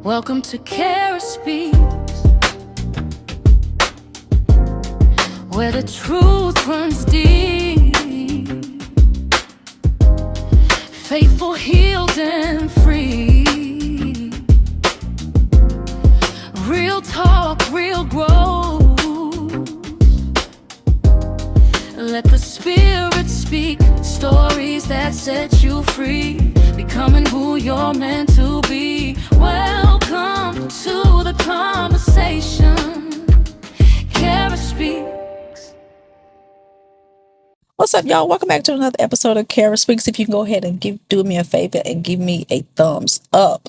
Welcome to Kara Speaks, where the truth runs deep. Faithful, healed, and free. Real talk, real growth. Let the Spirit speak. Stories that set you free. Becoming who you're meant to be. Welcome to the conversation. Kara Speaks. What's up, y'all? Welcome back to another episode of Kara Speaks. If you can go ahead and do me a favor and give me a thumbs up.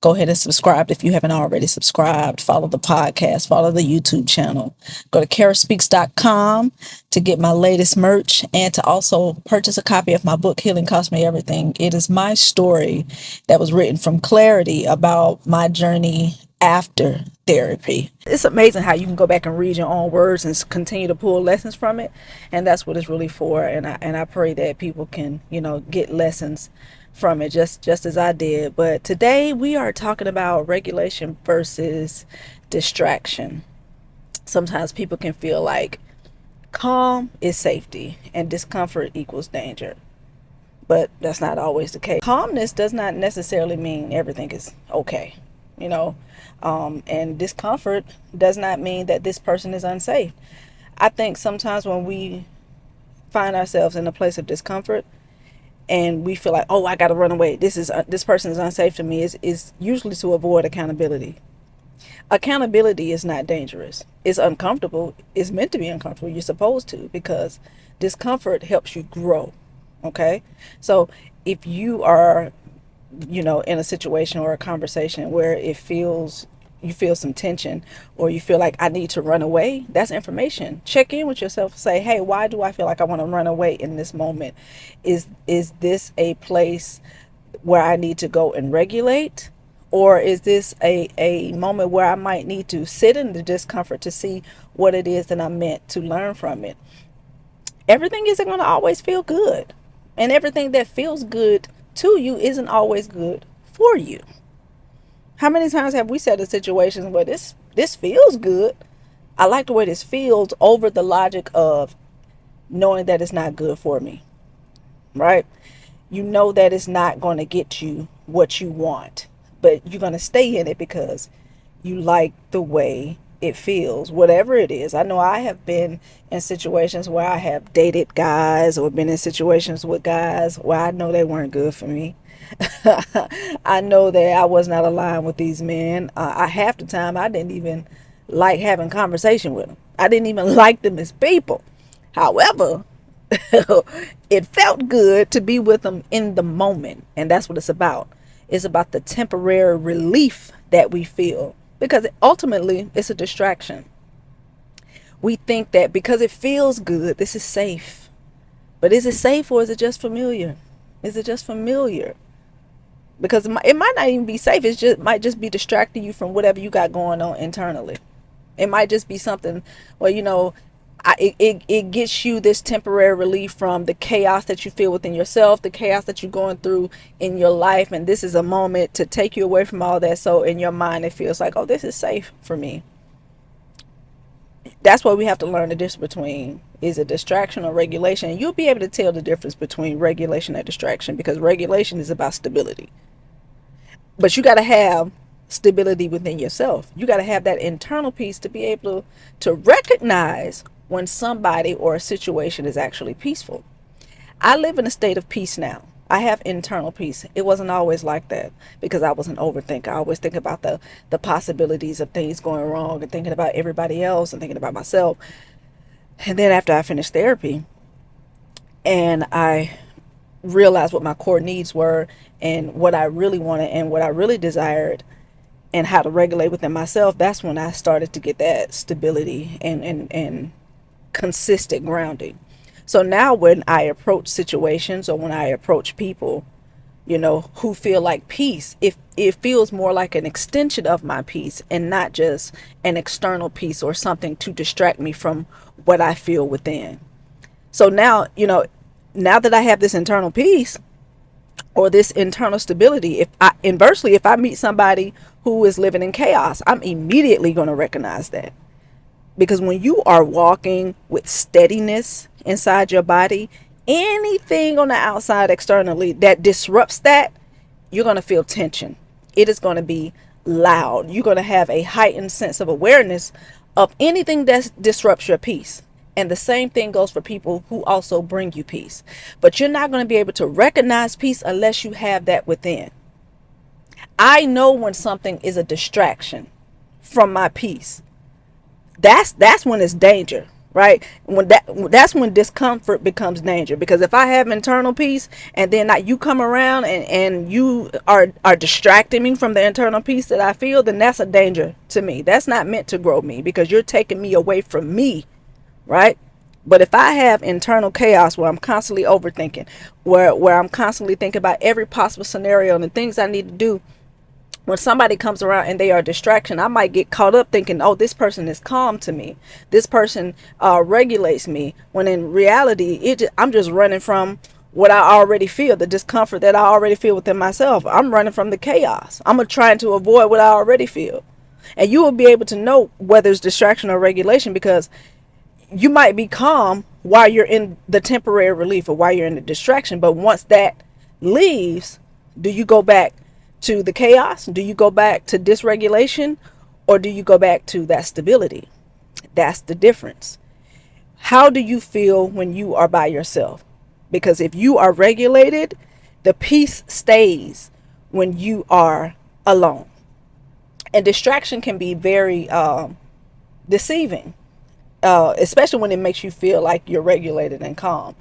Go ahead and subscribe if you haven't already subscribed. Follow the podcast. Follow the YouTube channel. Go to karaspeaks.com to get my latest merch and to also purchase a copy of my book, Healing Cost Me Everything. It is my story that was written from clarity about my journey after therapy. It's amazing how you can go back and read your own words and continue to pull lessons from it. And that's what it's really for. And I pray that people can, get lessons from it just as I did. But today we are talking about regulation versus distraction. Sometimes people can feel like calm is safety and discomfort equals danger. But that's not always the case. Calmness does not necessarily mean everything is okay, and discomfort does not mean that this person is unsafe. I think sometimes when we find ourselves in a place of discomfort and we feel like, oh, I got to run away, this person is unsafe to me, is usually to avoid accountability. Accountability is not dangerous. It's uncomfortable. It's meant to be uncomfortable. You're supposed to, because discomfort helps you grow. Okay. So if you are, in a situation or a conversation where you feel some tension, or you feel like I need to run away, that's information. Check in with yourself. Say, hey, why do I feel like I want to run away in this moment? Is this a place where I need to go and regulate? Or is this a moment where I might need to sit in the discomfort to see what it is that I'm meant to learn from it? Everything isn't going to always feel good. And everything that feels good to you isn't always good for you. How many times have we said in situations where this feels good? I like the way this feels, over the logic of knowing that it's not good for me, right? You know that it's not going to get you what you want, but you're going to stay in it because you like the way it feels, whatever it is. I know I have been in situations where I have dated guys, or been in situations with guys where I know they weren't good for me. I know that I was not aligned with these men. Half the time I didn't even like having conversation with them. I didn't even like them as people. However, it felt good to be with them in the moment. And that's what it's about. It's about the temporary relief that we feel, because ultimately it's a distraction. We think that because it feels good, this is safe. But is it safe, or is it just familiar? Is it just familiar? Because it might not even be safe. Might just be distracting you from whatever you got going on internally. It might just be something where, it gets you this temporary relief from the chaos that you feel within yourself, the chaos that you're going through in your life. And this is a moment to take you away from all that. So in your mind, it feels like, oh, this is safe for me. That's what we have to learn the difference between, is it distraction or regulation. And you'll be able to tell the difference between regulation and distraction, because regulation is about stability. But you got to have stability within yourself. You got to have that internal piece to be able to recognize when somebody or a situation is actually peaceful. I live in a state of peace now. I have internal peace. It wasn't always like that, because I was an overthinker. I always think about the possibilities of things going wrong, and thinking about everybody else and thinking about myself. And then after I finished therapy and I realized what my core needs were, and what I really wanted and what I really desired, and how to regulate within myself, that's when I started to get that stability and consistent grounding. So now when I approach situations, or when I approach people, who feel like peace, it feels more like an extension of my peace, and not just an external piece or something to distract me from what I feel within. So now, now that I have this internal peace, or this internal stability, if I meet somebody who is living in chaos, I'm immediately going to recognize that. Because when you are walking with steadiness inside your body, anything on the outside externally that disrupts that, you're going to feel tension. It is going to be loud. You're going to have a heightened sense of awareness of anything that disrupts your peace. And the same thing goes for people who also bring you peace. But you're not going to be able to recognize peace unless you have that within. I know when something is a distraction from my peace. That's when it's danger, right? That's when discomfort becomes danger. Because if I have internal peace and then you come around and you are distracting me from the internal peace that I feel, then that's a danger to me. That's not meant to grow me, because you're taking me away from me, right? But if I have internal chaos where I'm constantly overthinking, where I'm constantly thinking about every possible scenario and the things I need to do, when somebody comes around and they are a distraction, I might get caught up thinking, oh, this person is calm to me. This person regulates me. When in reality, I'm just running from what I already feel, the discomfort that I already feel within myself. I'm running from the chaos. I'm trying to avoid what I already feel. And you will be able to know whether it's distraction or regulation, because you might be calm while you're in the temporary relief or while you're in the distraction. But once that leaves, do you go back to the chaos? Do you go back to dysregulation, or do you go back to that stability? That's the difference. How do you feel when you are by yourself? Because if you are regulated, the peace stays when you are alone. And distraction can be very deceiving, especially when it makes you feel like you're regulated and calm,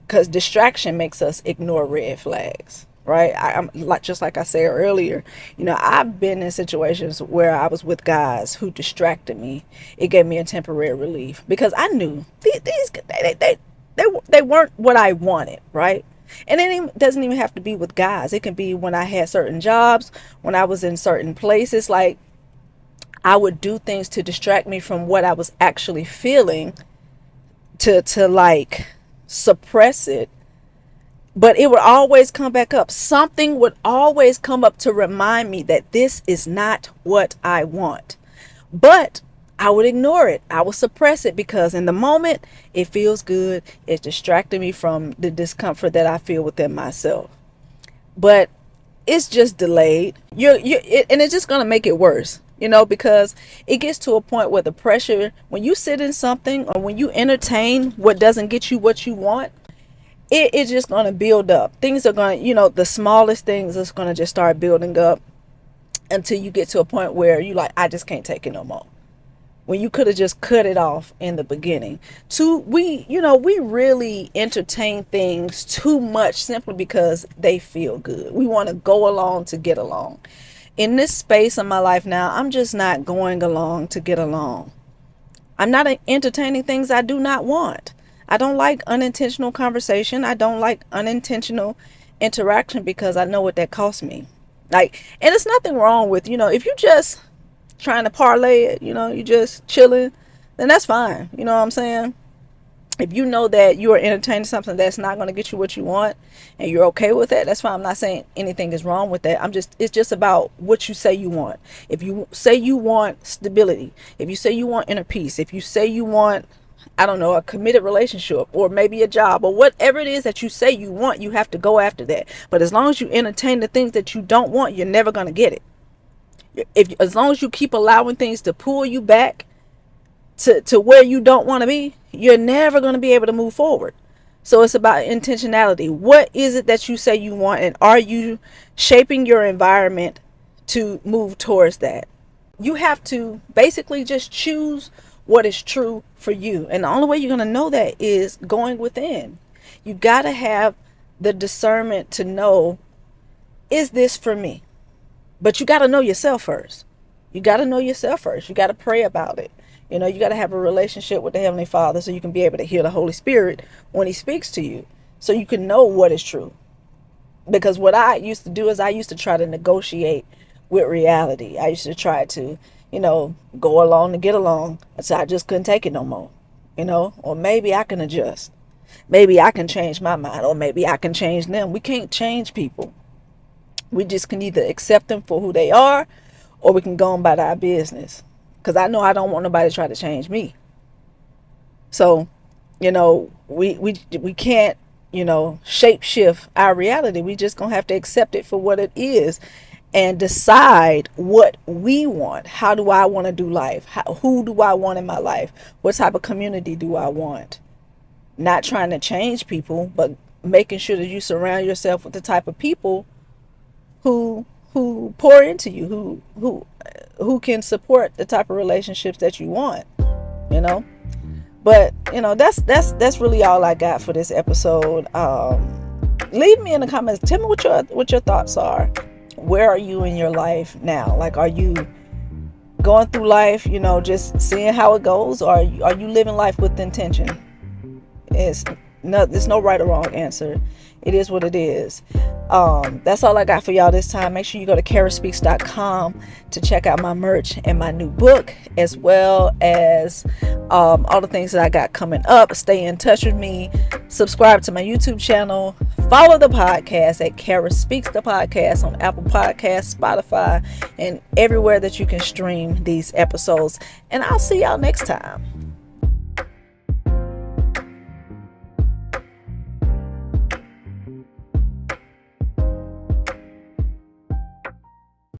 because distraction makes us ignore red flags. Right. I'm like I said earlier, I've been in situations where I was with guys who distracted me. It gave me a temporary relief because I knew they weren't what I wanted. Right. And it doesn't even have to be with guys. It can be when I had certain jobs, when I was in certain places. Like, I would do things to distract me from what I was actually feeling, to like suppress it. But it would always come back up. Something would always come up to remind me that this is not what I want. But I would ignore it. I would suppress it, because in the moment it feels good. It's distracting me from the discomfort that I feel within myself. But it's just delayed. And it's just going to make it worse, because it gets to a point where the pressure, when you sit in something or when you entertain what doesn't get you what you want, it's just going to build up. Things are going to, the smallest things is going to just start building up until you get to a point where you like, I just can't take it no more. When you could have just cut it off in the beginning. We really entertain things too much simply because they feel good. We want to go along to get along. In this space of my life now, I'm just not going along to get along. I'm not entertaining things I do not want. I don't like unintentional conversation. I don't like unintentional interaction, because I know what that costs me. And it's nothing wrong with, if you just trying to parlay it, you just chilling, then that's fine. You know what I'm saying? If you know that you are entertaining something that's not going to get you what you want and you're okay with that, that's fine. I'm not saying anything is wrong with that. It's just about what you say you want. If you say you want stability, if you say you want inner peace, if you say you want, I don't know, a committed relationship or maybe a job or whatever it is that you say you want, you have to go after that. But as long as you entertain the things that you don't want, you're never going to get it. As long as you keep allowing things to pull you back to where you don't want to be, you're never going to be able to move forward. So it's about intentionality. What is it that you say you want, and are you shaping your environment to move towards that? You have to basically just choose what is true for you. And the only way you're going to know that is going within. You got to have the discernment to know, is this for me? But you got to know yourself first. You got to know yourself first. You got to pray about it. You got to have a relationship with the Heavenly Father so you can be able to hear the Holy Spirit when He speaks to you, so you can know what is true. Because what I used to do is I used to try to negotiate with reality. I used to try to, go along to get along. So I just couldn't take it no more, or maybe I can adjust. Maybe I can change my mind, or maybe I can change them. We can't change people. We just can either accept them for who they are, or we can go on about our business. Because I know I don't want nobody to try to change me. So, we can't, shape shift our reality. We just gonna have to accept it for what it is and decide what we want. How do I want to do life? Who do I want in my life? What type of community do I want? Not trying to change people, but making sure that you surround yourself with the type of people who pour into you, who can support the type of relationships that you want, But that's really all I got for this episode. Leave me in the comments. Tell me what your thoughts are. Where are you in your life now? Like, are you going through life, just seeing how it goes, or are you living life with intention? There's no right or wrong answer. It is what it is. That's all I got for y'all this time. Make sure you go to karaspeaks.com to check out my merch and my new book, as well as all the things that I got coming up. Stay in touch with me. Subscribe to my YouTube channel. Follow the podcast at Kara Speaks the Podcast on Apple Podcasts, Spotify, and everywhere that you can stream these episodes. And I'll see y'all next time.